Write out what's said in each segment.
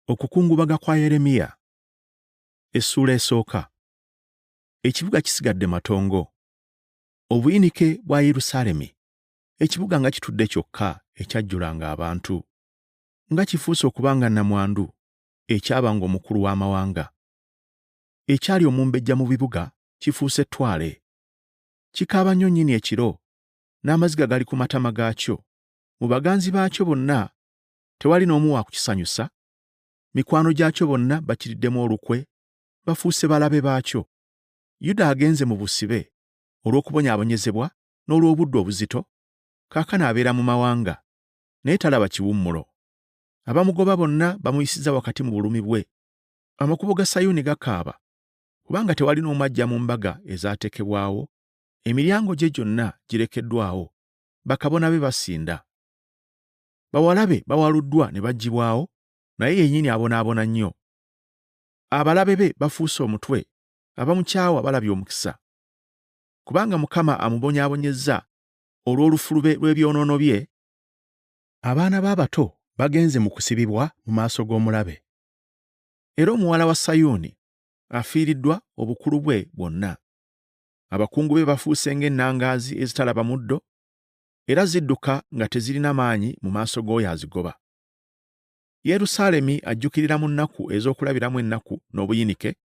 Okukungubaga kwa Yeremiya. Essuula esooka. Ekibuga kisigadde matongo. Obuyinike bwa Yerusaalemi. Ekibuga nga kitudde kyokka ekyajjulanga abantu. Nga kifuuse okuba nga nnamwandu ekyabanga omukulu w'amawanga. Ekyali omumbejja mu bibuga kifuuse ettwale. Kikaaba nnyo nnyini ekiro, n'amaziga gali ku matama gaakyo. Mu baganzi baakyo bonna tewali n'omu wa kukisanyusa. Mikwano gyakyo bonna bakiriddemu olukwe, bafuuse balabe baakyo. Yuda agenze mu busibe olw'okubonyaabonyezebwa n'olw'obudde obuzito, kaakano abeera mu mawanga, naye talaba kiwummulo. Abamugoba bonna bamuyisiza wakati mu bulumi bwe. Amakubo ga Sayuuni gakaaba, kubanga tewali n'omu ajja mu mbaga ezaateekebwawo. Emiryango gye gyonna girekeddwawo, bakabona be basinda. Bawala be bawaluddwa ne baggyibwawo, naye yennyini abonaabona nnyo. Abalabe be bafuuse omutwe, abamukyawa balabye omukisa. Kubanga Mukama amubonyaabonyezza olw'olufulube lw'ebyonoono bye, abaana b'abato bagenze mu kusibibwa mu maaso g'omulabe. Era omuwala wa Sayuuni afiiriddwa obukulu bwe bwonna. Abakungu be bafuuse ng'ennangaazi ezitalaba muddo, era zidduka nga tezirina maanyi mu maaso g'oyo azigoba. Yerusaalemi ajjukirira mu nnaku ez'okulabiramu ennaku n'obuyinike,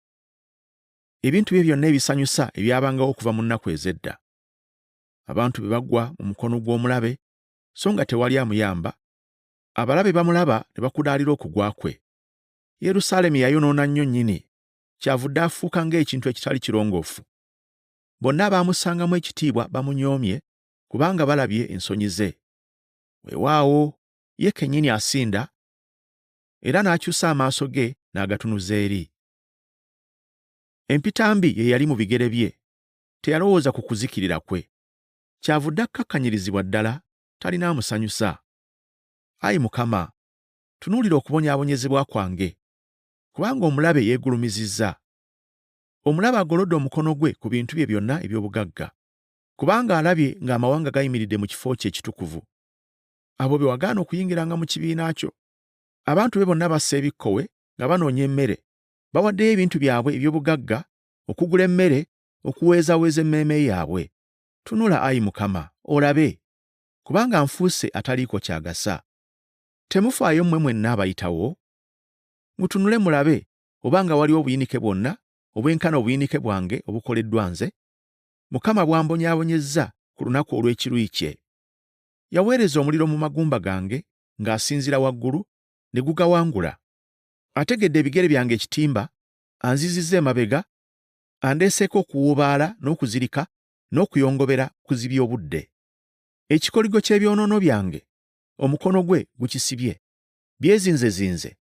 ebintu bye byonna ebisanyusa ebyabangawo okuva mu nnaku ez'edda. Abantu be bagwa mu mukono gw'omulabe, so nga tewali amuyamba. Abalabe bamulaba ne bakudaalira okugwa kwe. Yerusaalemi yayonoona nnyo nnyini, kyavudde afuuka ng'ekintu ekitali kirongoofu. Bonna abaamussangamu ekitiibwa bamunyoomye, kubanga balabye ensonyi ze. Weewaawo ye kennyini asinda, era n'akyusa amaaso ge n'agatunuza eri. Empitambi ye yali mu bigere bye, teyalowooza ku kuzikirira kwe. Kyavudde akkakkanyirizibwa ddala, talina amusanyusa. Ayi Mukama, tunuulira okubonyaabonyezebwa kwange, kubanga omulabe yeegulumizizza. Omulabe agolodde omukono gwe ku bintu bye byonna eby'obugagga, kubanga alabye ng'amawanga gayimiridde mu kifo kye ekitukuvu. Abo be wagaana okuyingiranga mu kibiina kyo. Abantu be bonna bassa ebikkowe nga banoonya emmere, bawaddeyo ebintu byabwe eby'obugagga okugula emmere, okuweezaweeza emmeeme yaabwe. Tunula, Ayi Mukama, olabe, kubanga nfuuse ataliiko kyagasa. Temufaayo mmwe mwenna abayitawo? Mutunule mulabe obanga waliwo obuyinike bwonna obwenkana obuyinike bwange obukoleddwa nze. Mukama bw'ambonyaabonyezza ku lunaku olw'ekiruyi kye. Yaweereza omuliro mu magumba gange ng'asinzira waggulu, ne gugawangula. Ategedde ebigere byange ekitimba, anzizizza emabega, andeeseeko okuwuubaala n'okuzirika n'okuyongobera kuzibya obudde. Ekikoligo ky'ebyonoono byange, omukono gwe gukisibye. Byezinzezinze,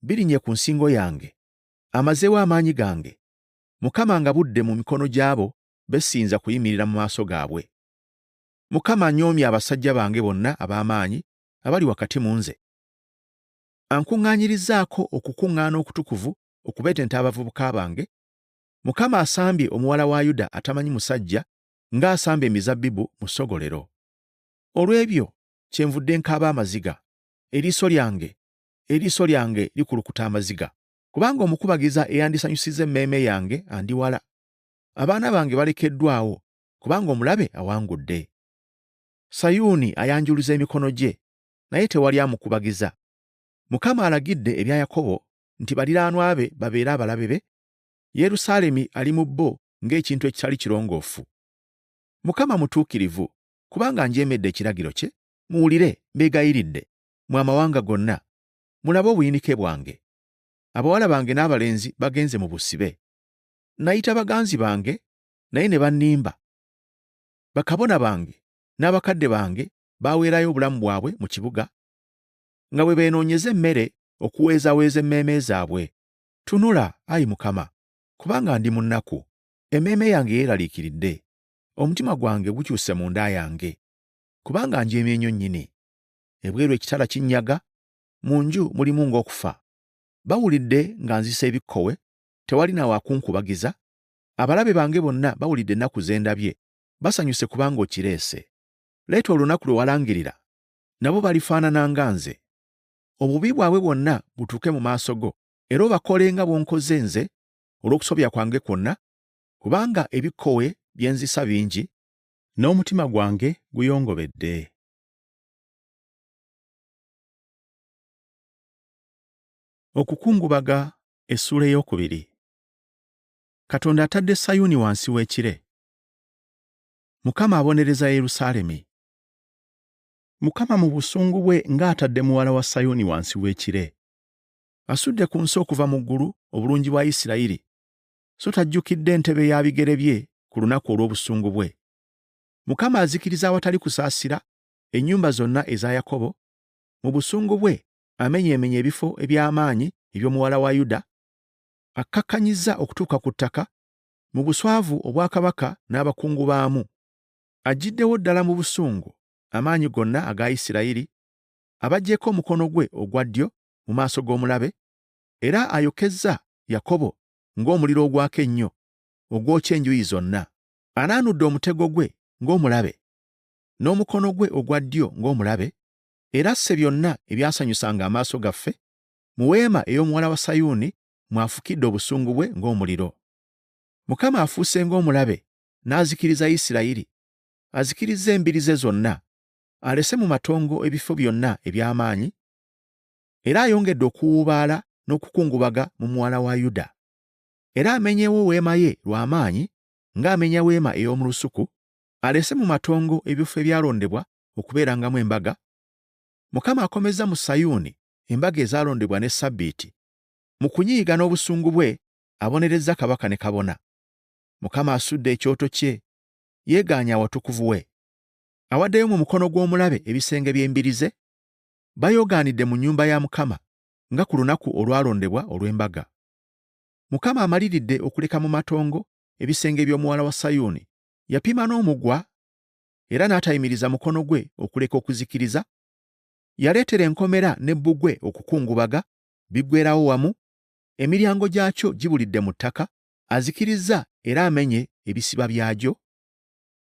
birinnye ku nsingo yange. Amazeewo amaanyi gange. Mukama nga budde mu mikono gy'abo bessinza kuyimirira mu maaso gaabwe. Mukama anyoomye abasajja bange bonna ab'amaanyi abali wakati mu nze. Ankuŋŋaanyirizzaako okukuŋŋaana okutukuvu okubetenta abavubuka bange. Mukama asambye omuwala wa Yuda atamanyi musajja ng'asamba emizabbibu mu ssogolero. Olw'ebyo kyenvudde nkaaba amaziga. Eriiso lyange likulukuta amaziga, kubanga omukubagiza eyandisanyusizza emmeeme yange andi wala. Abaana bange balekeddwawo, kubanga omulabe awangudde. Sayuuni ayanjuluza emikono gye, naye tewali amukubagiza. Mukama alagidde ebya Yakobo nti baliraanwa be babeere abalabe be. Yerusaalemi ali mu bo ng'ekintu ekitali kirongoofu. Mukama mutuukirivu, kubanga njeemedde ekiragiro kye. Muwulire, mbeegayiridde, mwe amawanga gonna, mulabe obuyinike bwange. Abawala bange n'abalenzi bagenze mu busibe. Nayita baganzi bange, naye ne bannimba. Bakabona bange n'abakadde bange baaweerayo obulamu bwabwe mu kibuga, nga bwe beenoonyeza emmere okuweezaweeza emmeeme zaabwe. Tunula, Ayi Mukama, kubanga ndi mu nnaku. Emmeeme yange yeeraliikiridde. Omutima gwange gukyuse mu nda yange, kubanga njeemye nnyo nnyini. Ebweru ekitala kinnyaga, mu nju mulimu ng'okufa. Bawulidde nga nzisa ebikkowe, tewali nawe akunkubagiza. Abalabe bange bonna bawulidde ennaku ze ndabye, basanyuse kubanga okireese. Leeta olunaku lwe walangirira, nabo balifaanana nga nze. obubi bwabwe bwonna butuuke mu maaso go, era obakole nga bw'onkoze nze olw'okusobya kwange kwonna, kubanga ebikkowe bye nzisa bingi, n'omutima gwange guyongobedde. Okukungubaga essuula ey'okubiri. Katonda atadde Sayuuni wansi w'ekire. Mukama abonereza Yerusaalemi. Mukama mu busungu bwe ng'atadde muwala wa Sayuuni wansi w'ekire. Asudde ku nsi okuva mu ggulu obulungi bwa Isirayiri, so tajjukidde ntebe ya bigere bye ku lunaku olw'obusungu bwe. Mukama azikiriza awatali kusaasira ennyumba zonna eza Yakobo. Mu busungu bwe amenyeemenya ebifo eby'amaanyi eby'omuwala wa Yuda. Akkakkanyiza okutuuka ku ttaka mu buswavu obwakabaka n'abakungu baamu. Agiddewo ddala mu busungu amaanyi gonna aga Isirayiri, abaggyeko omukono gwe ogwa ddyo mu maaso g'omulabe, era ayokezza Yakobo ng'omuliro ogwaka ennyo ogwokya enjuuyi zonna. Anaanudde omutego gwe ng'omulabe, n'omukono gwe ogwa ddyo ng'omulabe, era asse byonna ebyasanyusanga amaaso gaffe. Mu weema ey'omuwala wa Sayuuni mwafukidde obusungu bwe ng'omuliro. Mukama afuuse ng'omulabe n'azikiriza Isirayiri, azikirizza embiri ze zonna, alese mu matongo ebifo byonna eby'amaanyi, era ayongedde okuwuubaala n'okukungubaga mu muwala wa Yuda. Era amenyeewo weema ye lw'amaanyi ng'amenya weema ey'omu lusuku, alese mu matongo ebifo ebyalondebwa okubeerangamu embaga. Mukama akomeza mu Sayuuni embaga ezaalondebwa ne Ssabbiiti. Mu kunyiiga n'obusungu bwe abonerezza kabaka ne kabona. Mukama asudde ekyoto kye, yeegaanya awatukuvu we. Awaddeyo mu mukono gw'omulabe ebisenge by'embiri ze. Bayoogaanidde mu nnyumba ya Mukama nga ku lunaku olwalondebwa olw'embaga. Mukama amaliridde okuleka mu matongo ebisenge by'omuwala wa Sayuuni. Yapima n'omugwa era n'atayimiriza mukono gwe okuleka okuzikiriza. Yaleetera enkomera ne bbugwe okukungubaga biggweerawo wamu. Emiryango gyakyo gibulidde mu ttaka. Azikirizza era amenye ebisiba byagyo.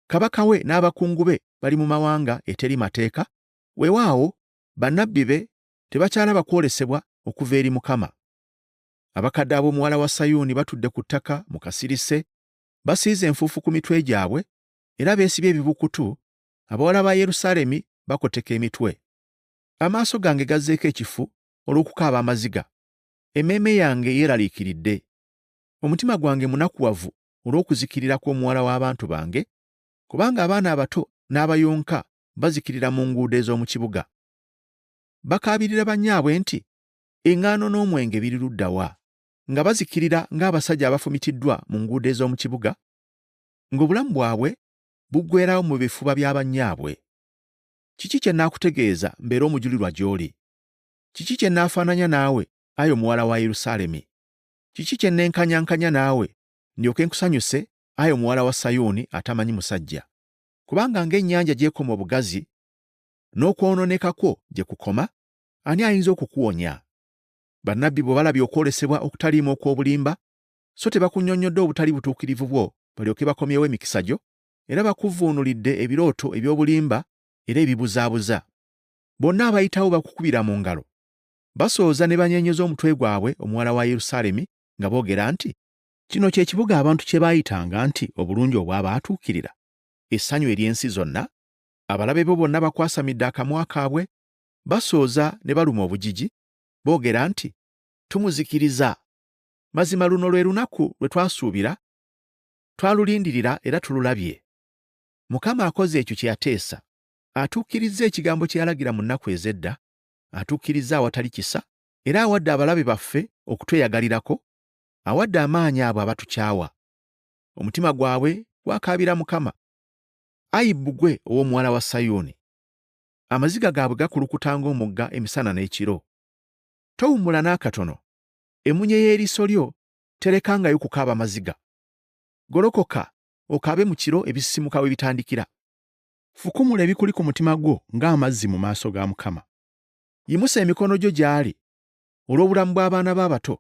Kabaka we n'abakungu be bali mu mawanga eteri mateeka. Weewaawo bannabbi be tebakyalaba kwolesebwa okuva eri Mukama. Abakadde ab'omuwala wa Sayuuni batudde ku ttaka mu kasirise, basiize enfuufu ku mitwe gyabwe era beesibye ebibukutu. Abawala ba Yerusaalemi bakoteka emitwe. Amaaso gange gazzeeko ekifu olw'okukaaba amaziga. Emmeeme yange yeeraliikiridde. Omutima gwange munakuwavu olw'okuzikirira kw'omuwala w'abantu bange, kubanga abaana abato n'abayonka bazikirira mu nguudo ez'omu kibuga. Bakaabirira bannyaabwe nti, eŋŋaano n'omwenge biri ludda wa? Nga bazikirira ng'abasajja abafumitiddwa mu nguudo ez'omu kibuga, ng'obulamu bwabwe buggweerawo mu bifuba bya bannyaabwe. Kiki kye nnaakutegeeza mbeere omujulirwa gy'oli? Kiki kye nnaafaananya naawe, ayi omuwala wa Yerusaalemi? Kiki kye nnenkanyankanya naawe ndyoke nkusanyuse, ayi omuwala wa Sayuuni atamanyi musajja? Kubanga ng'ennyanja gy'ekoma obugazi, n'okwonooneka kwo gye kukoma, ani ayinza okukuwonya? Bannabbi bwe balabye okwolesebwa okutaliimu okw'obulimba, so tebakunnyonnyodde obutali butuukirivu bwo balyoke bakomyewo emikisa gyo, era bakuvuunulidde ebirooto eby'obulimba era ebibuzaabuza. Bonna abayitawo bakukubira mu ngalo. Basooza ne banyeenyeza omutwe gwabwe omuwala wa Yerusaalemi nga boogera nti, kino kye kibuga abantu kye baayitanga nti obulungi obw'abaatuukirira, essanyu ery'ensi zonna. Abalabe bo bonna bakwasamidde akamwa kaabwe, basooza ne baluma obujiji, boogera nti, tumuzikiriza. Mazima luno lwe lunaku lwe twasuubira, twalulindirira era tululabye. Mukama akoze ekyo kye yateesa. Atuukirizza ekigambo kye yalagira mu nnaku ez'edda, atuukirizza awatali kisa, era awadde abalabe baffe okutweyagalirako, awadde amaanyi abo abatukyawa. Omutima gwabwe gwakaabira Mukama. Ayi bbugwe ow'omuwala wa Sayuuni, amaziga gaabwe gakulukuta ng'omugga emisana n'ekiro. Towummula n'akatono. Emunye y'eriiso lyo terekangayo kukaaba maziga. Golokoka okaabe mu kiro ebisisimuka we bitandikira. Fukumula ebikuli ku mutima gwo ng'amazzi mu maaso ga Mukama. Yimusa emikono gyo gy'ali olw'obulamu bw'abaana b'abato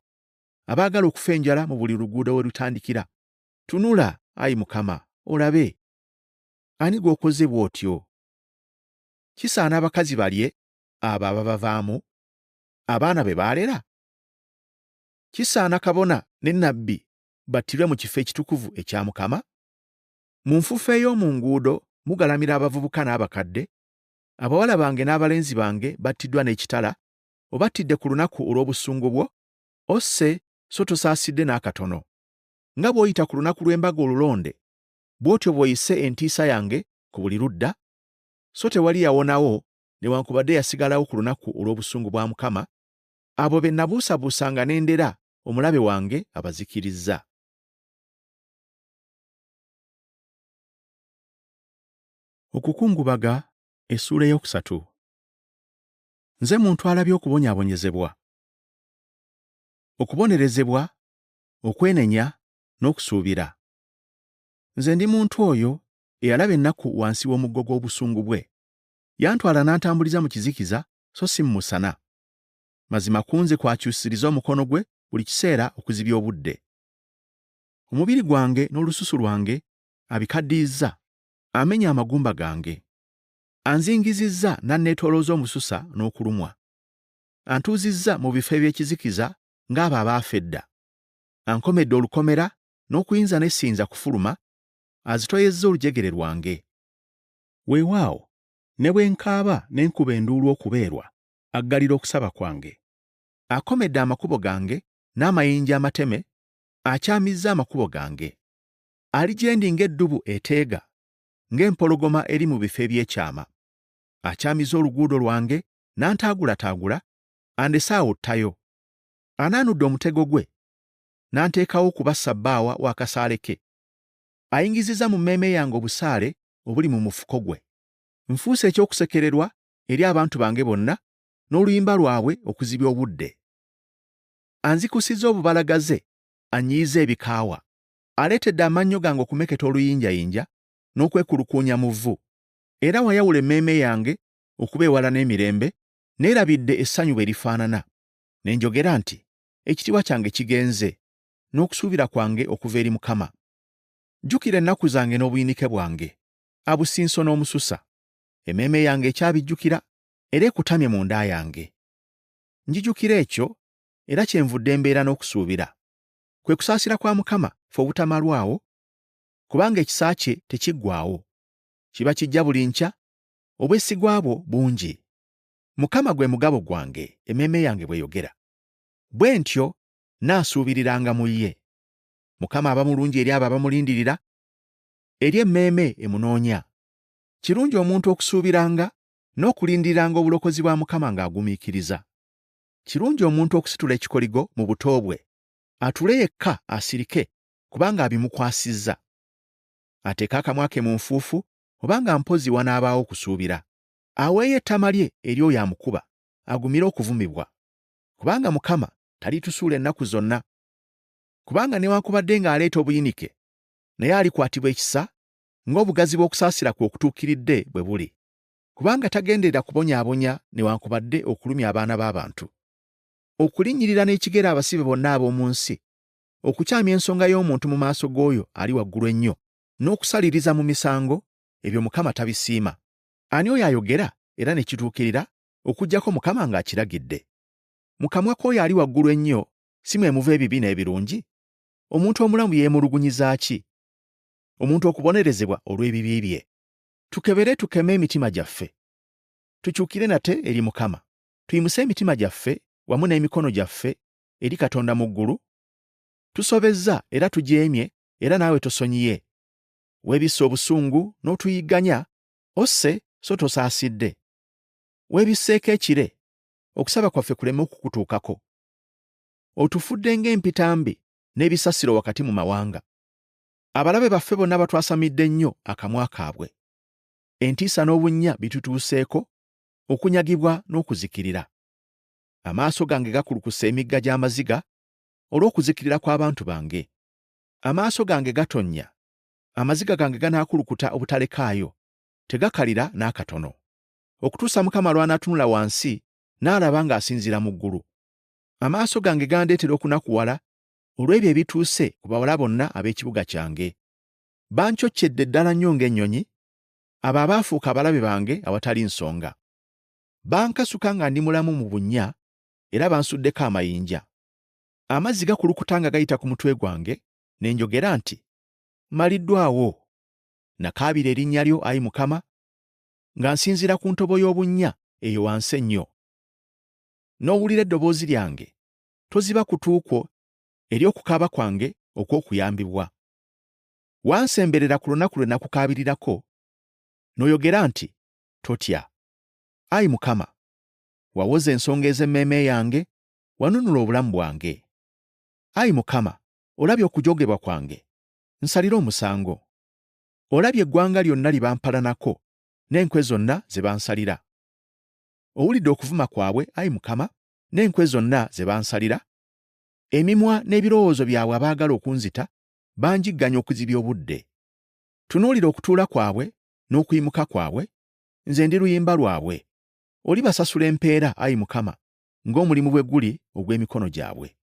abaagala okufa enjala mu buli luguudo we lutandikira. Tunula, ayi Mukama, olabe. Ani gw'okoze bw'otyo? Kisaana abakazi balye abo ababavaamu? abaana be baalera? Kisaana kabona ne nnabbi battirwe mu kifo ekitukuvu ekya Mukama? Mu nfuufu ey'omu nguudo mugalamira abavubuka n'abakadde, abawala bange n'abalenzi bange battiddwa n'ekitala, obattidde ku lunaku olw'obusungu bwo, osse so tosaasidde n'akatono. Nga bw'oyita ku lunaku lw'embaga olulonde, bw'otyo bw'oyise entiisa yange ku buli ludda, so tewali yawonawo newankubadde yasigalawo ku lunaku olw'obusungu bwa Mukama, abo be nabuusabuusanga n'endera omulabe wange abazikirizza. Okukungubaga essuula ey'okusatu. Nze muntu alabye okubonyaabonyezebwa, okubonerezebwa, okwenenya n'okusuubira. Nze ndi muntu oyo eyalaba ennaku wansi w'omuggo gw'obusungu bwe. Yantwala n'antambuliza mu kizikiza so si mu musana. Mazima kunze kwakyusiriza omukono gwe buli kiseera okuzibya obudde. Omubiri gwange n'olususu lwange abikaddizza, amenya amagumba gange. Anzingizizza n'anneetoolooza omususa n'okulumwa. Antuuzizza mu bifo eby'ekizikiza ng'abo abaafa edda. Ankomedde olukomera n'okuyinza ne siyinza kufuluma, azitoyezza olujegere lwange. Weewaawo, ne bwe nkaaba ne nkuba enduulu okubeerwa, aggalira okusaba kwange. Akomedde amakubo gange n'amayinja amateme, akyamizza amakubo gange. Ali gye ndi ng'eddubu eteega, ng'empologoma eri mu bifo eby'ekyama. Akyamiza oluguudo lwange n'antaagulataagula, andese awottayo. Anaanudde omutego gwe, n'anteekawo okuba ssabbaawa w'akasaale ke. Ayingizizza mu mmeeme yange obusaale obuli mu mufuko gwe. Nfuuse eky'okusekererwa eri abantu bange bonna, n'oluyimba lwabwe okuzibya obudde. Anzikusizza obubalagaze, annyiyiza ebikaawa. Aleetedde amannyo gange okumeketa oluyinjayinja n'okwekulukuunya mu vvu. Era wayawula emmeeme yange okuba ewala n'emirembe, neerabidde essanyu bwe lifaanana. Ne njogera nti, ekitiibwa kyange kigenze, n'okusuubira kwange okuva eri Mukama. Jjukira ennaku zange n'obuyinike bwange, abusinso n'omususa. Emmeeme yange ekyabijjukira, era ekutamye mu nda yange. Njijukira ekyo, era kyenvudde mbeera n'okusuubira. Kwe kusaasira kwa Mukama ffe obutamalwawo, kubanga ekisa kye tekiggwaawo. Kiba kijja buli nkya, obwesigwa bwo bungi. Mukama gwe mugabo gwange, emmeeme yange bw'eyogera. Bwe ntyo naasuubiriranga mu ye. Mukama aba mulungi eri abo abamulindirira, eri emmeeme emunoonya. Kirungi omuntu okusuubiranga n'okulindiriranga obulokozi bwa Mukama ng'agumiikiriza. Kirungi omuntu okusitula ekikoligo mu buto bwe, atule yekka asirike kubanga abimukwasizza. Ateeka akamwa ke mu nfuufu, obanga mpozi wanaabaawo okusuubira. Aweeyo ettama lye eri oyo amukuba, agumire okuvumibwa. Kubanga Mukama talitusuula ennaku zonna. Kubanga newankubadde ng'aleeta obuyinike, naye alikwatibwa ekisa, ng'obugazi bw'okusaasira kwe okutuukiridde bwe buli. Kubanga tagenderera kubonyaabonya newankubadde okulumya abaana b'abantu. Okulinnyirira n'ekigera abasibe bonna ab'omu nsi, okukyamya ensonga y'omuntu mu maaso g'oyo ali waggulu ennyo, n'okusaliriza mu misango, ebyo Mukama tabisiima. Ani oyo ayogera era ne kituukirira, okuggyako Mukama ng'akiragidde? Mu kamwa k'oyo ali waggulu ennyo si mwe muva ebibi n'ebirungi? Omuntu omulamu yeemulugunyiza ki? Omuntu okubonerezebwa olw'ebibi bye. Tukebere tukeme emitima gyaffe. Tukyukire nate eri Mukama. Tuyimuse emitima gyaffe wamu n'emikono gyaffe eri Katonda mu ggulu. Tusobezza era tujeemye, era naawe tosonyiye. Weebisse obusungu n'otuyigganya, osse so tosaasidde. Weebisseeko ekire, okusaba kwaffe kuleme okukutuukako. Otufudde ng'empitambi n'ebisasiro wakati mu mawanga. Abalabe baffe bonna batwasamidde nnyo akamwa kaabwe. Entiisa n'obunnya bitutuuseeko, okunyagibwa n'okuzikirira. Amaaso gange gakulukuse emigga gy'amaziga olw'okuzikirira kw'abantu bange. Amaaso gange gatonnya, amaziga gange ganaakulukuta obutalekaayo, tegakalira n'akatono. Okutuusa Mukama lw'anaatunula wansi, n'alaba ng'asinziira mu ggulu. Amaaso gange gandeetera okunakuwala olw'ebyo ebituuse ku bawala bonna ab'ekibuga kyange. Bancoccedde ddala nnyo ng'ennyonyi, abo abaafuuka abalabe bange awatali nsonga. Bankasuka nga ndi mulamu mu bunnya, era bansuddeko amayinja. Amazzi gakulukuta nga gayita ku mutwe gwange, ne njogera nti, maliddwawo. Nakaabira erinnya lyo, Ayi Mukama, nga nsinziira ku ntobo y'obunnya eyo wansi ennyo. N'owulira eddoboozi lyange, toziba kutu kwo eri okukaaba kwange okw'okuyambibwa. Wansemberera ku lunaku lwe nakukaabirirako, n'oyogera nti, totya. Ayi Mukama, wawoza ensonga ez'emmeeme yange, wanunula obulamu bwange. Ayi Mukama, olabye okujogebwa kwange, nsalira omusango. Olabye eggwanga lyonna lye bampalanako, n'enkwe zonna ze bansalira. Owulidde okuvuma kwabwe, Ayi Mukama, n'enkwe zonna ze bansalira. Emimwa n'ebirowoozo byabwe abaagala okunzita banjigganya okuzibya obudde. Tunuulira okutuula kwabwe n'okuyimuka kwabwe, nze ndi luyimba lwabwe. Olibasasula empeera, Ayi Mukama, ng'omulimu bwe guli ogw'emikono gyabwe.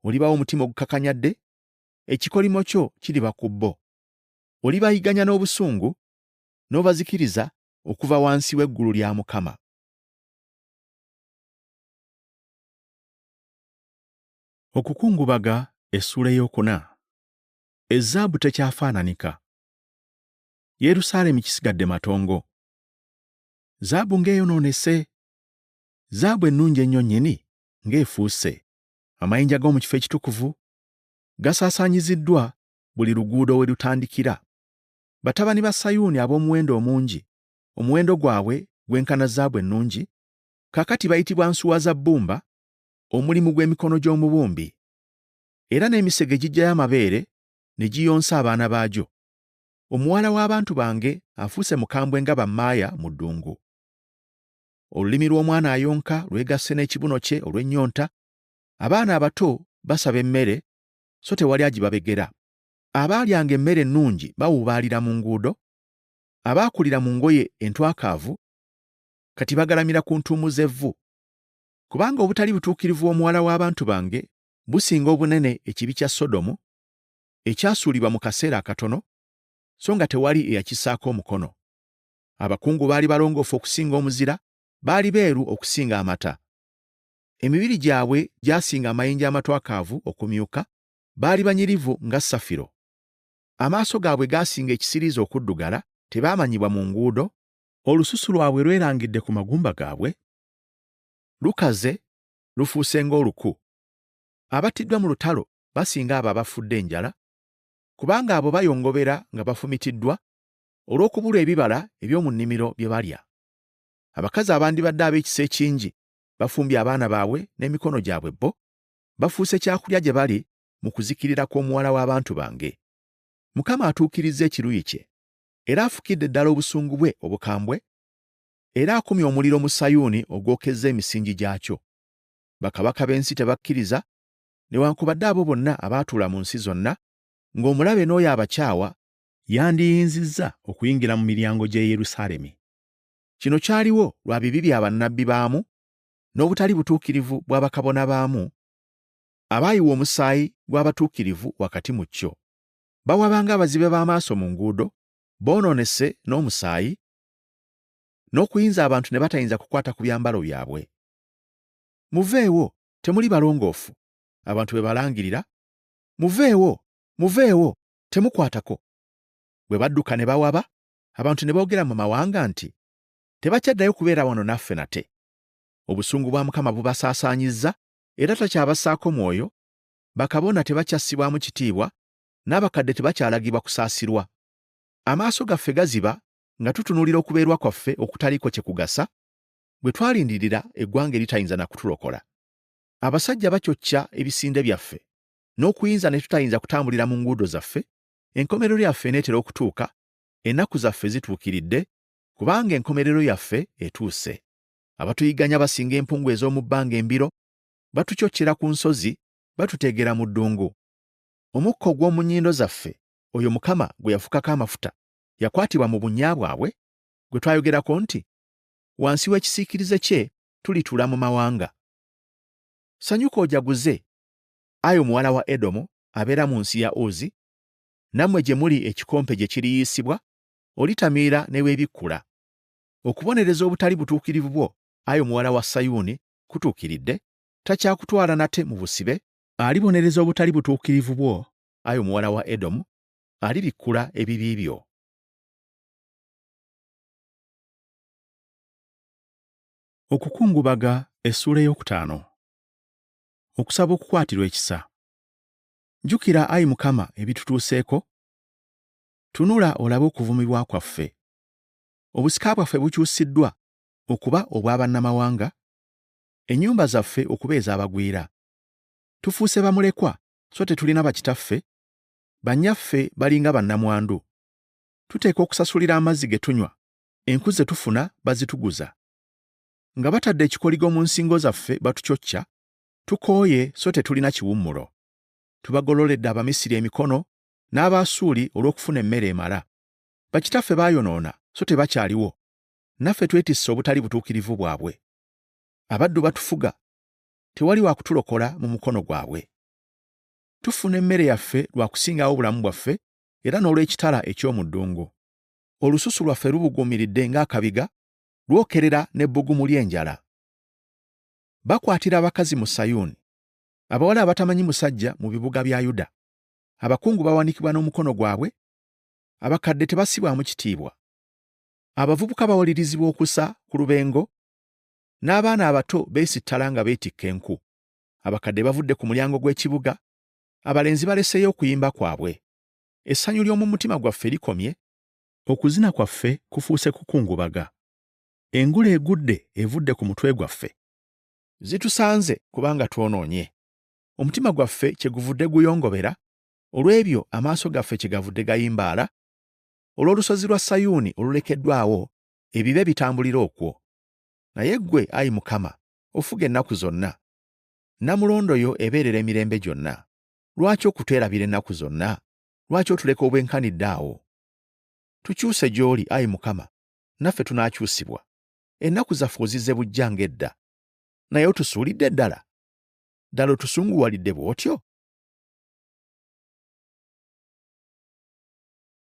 Olibawa omutima ogukakanyadde, ekikolimo kyo kiriba ku bo. Olibayiganya n'obusungu, n'obazikiriza okuva wansi w'eggulu lya Mukama. Okukungubaga essula ey'okuna. Ezzaabu tekyafaananika. Yerusaalemi kisigadde matongo. Zaabu ng'eyonoonese. Zaabu ennungi ennyo nnyini ng'efuuse. Amayinja g'omu kifo ekitukuvu gasaasaanyiziddwa buli luguudo we lutandikira. Batabani ba Sayuuni ab'omuwendo omungi, omuwendo gwabwe gwenkana zaabu ennungi, kaakati bayitibwa nsuwa za bbumba, omulimu gw'emikono gy'omubumbi. Era n'emisege gijjayo amabeere ne giyonsa abaana baagyo. Omuwala w'abantu bange afuuse mukambwe nga bammaaya mu ddungu. Olulimi lw'omwana ayonka lwegasse n'ekibuno kye olw'ennyonta. Abaana abato basaba emmere, so tewali agibabegera. Abaalyanga emmere ennungi bawuubaalira mu nguudo. Abaakulira mu ngoye entwakaavu kati bagalamira ku ntuumu z'evvu. Kubanga obutali butuukirivu omuwala w'abantu bange businga obunene ekibi kya Sodomu, ekyasuulibwa mu kaseera akatono, so nga tewali eyakissaako omukono. Abakungu baali balongoofu okusinga omuzira, baali beeru okusinga amata. Emibiri gyabwe gyasinga amayinja amatwakaavu okumyuka, baali banyirivu nga safiro. Amaaso gaabwe gaasinga ekisiriiza okuddugala, tebaamanyibwa mu nguudo. Olususu lwabwe lwerangidde ku magumba gaabwe. Lukaze, lufuuse ng'oluku. Abattiddwa mu lutalo basinga abo abafudde enjala, kubanga abo bayongobera nga bafumitiddwa olw'okubulwa ebibala eby'omu nnimiro bye balya. Abakazi abandibadde ab'ekisa ekingi bafumbye abaana baabwe n'emikono gyabwe bo, bafuuse kyakulya gye bali mu kuzikirira kw'omuwala w'abantu bange. Mukama atuukirizza ekiruyi kye, era afukidde ddala obusungu bwe obukambwe, era akumye omuliro mu Sayuuni ogwokezza emisingi gyakyo. Bakabaka b'ensi tebakkiriza, newankubadde abo bonna abaatuula mu nsi zonna, ng'omulabe n'oyo abakyawa yandiyinzizza okuyingira mu miryango gy'e Yerusaalemi. Kino kyaliwo lwa bibi bya bannabbi baamu n'obutali butuukirivu bwa bakabona baamu abaayiwa omusaayi gw'abatuukirivu wakati mu kyo. Bawabanga abazibe b'amaaso mu nguudo, boonoonese n'omusaayi, n'okuyinza abantu ne batayinza kukwata ku byambalo byabwe. Muveewo, temuli balongoofu, abantu be balangirira. Muveewo, muveewo, temukwatako. Bwe badduka ne bawaba, abantu ne boogera mu mawanga nti, tebakyaddayo kubeera wano naffe nate. Obusungu bwa Mukama bubasaasaanyizza, era takyabassaako mwoyo. Bakabona tebakyassibwamu kitiibwa, n'abakadde tebakyalagibwa kusaasirwa. Amaaso gaffe gaziba nga tutunuulira okubeerwa kwaffe okutaliiko kye kugasa, bwe twalindirira eggwanga eritayinza na kutulokola. Abasajja bakyokya ebisinde byaffe, n'okuyinza ne tutayinza kutambulira mu nguudo zaffe. Enkomerero yaffe eneetera okutuuka, ennaku zaffe zituukiridde, kubanga enkomerero yaffe etuuse. Abatuyigganya basinga empungu ez'omu bbanga embiro, batukyokyera ku nsozi, batuteegera mu ddungu. Omukka ogw'omu nnyindo zaffe, oyo Mukama gwe yafukako amafuta, yakwatibwa mu bunnya bwabwe, gwe twayogerako nti, wansi w'ekisiikirize kye tulituula mu mawanga. Sanyuka ojaguze, Ayi omuwala wa Edomu abeera mu nsi ya Uzi, nammwe gye muli ekikompe gye kiriyiisibwa, olitamiira ne weebikkula. Okubonereza obutali butuukirivu bwo, Ayi omuwala wa Sayuuni, kutuukiridde, takyakutwala nate mu busibe, alibonereza obutali butuukirivu bwo, ayi omuwala wa Edomu, alibikkula ebibi byo. Okukungubaga essuula ey'okutaano. Okusaba okukwatirwa ekisa. Jjukira, ayi Mukama, ebitutuuseeko. Tunula olabe okuvumibwa kwaffe. Obusika bwaffe bukyusiddwa okuba obw'abannamawanga, ennyumba zaffe okuba ez'abagwira. Tufuuse bamulekwa, so tetulina bakitaffe, bannyaffe balinga bannamwandu. Tuteekwa okusasulira amazzi ge tunywa, enku ze tufuna bazituguza. Nga batadde ekikoligo mu nsingo zaffe batucocca, tukooye so tetulina kiwummulo. Tubagololedde Abamisiri emikono n'Abasuuli olw'okufuna emmere emala. Bakitaffe baayonoona so tebakyaliwo, naffe twetisse obutali butuukirivu bwabwe. Abaddu batufuga, tewali wa kutulokola mu mukono gwabwe. Tufuna emmere yaffe lwa kusingawo obulamu bwaffe era n'olw'ekitala eky'omu ddungu. Olususu lwaffe lubuguumiridde ng'akabiga, lwokerera n'ebbugumu ly'enjala. Bakwatira abakazi mu Sayuuni, abawala abatamanyi musajja mu bibuga bya Yuda. Abakungu bawanikibwa n'omukono gwabwe, abakadde tebasibwamu kitiibwa. Abavubuka bawalirizibwa okusa ku lubengo, n'abaana abato beesittala nga beetikka enku. Abakadde bavudde ku mulyango gw'ekibuga, abalenzi baleseyo okuyimba kwabwe. Essanyu ly'omu mutima gwaffe likomye, okuzina kwaffe kufuuse kukungubaga. Engule egudde evudde ku mutwe gwaffe. Zitusanze kubanga twonoonye. Omutima gwaffe kyeguvudde guyongobera, olw'ebyo amaaso gaffe kyegavudde gayimbaala, olw'olusozi lwa Sayuuni olulekeddwawo, ebibe bitambulira okwo. Naye ggwe, ayi Mukama, ofuga ennaku zonna. Namulondo yo ebeerera emirembe gyonna. Lwaki okutwerabira ennaku zonna? Lwaki otuleka obwenkanidde awo? Tukyuse gy'oli, ayi Mukama, naffe tunaakyusibwa. Ennaku zaffe ozizze bujja ng'edda. Naye otusuulidde ddala? Ddala otusunguwalidde bw'otyo?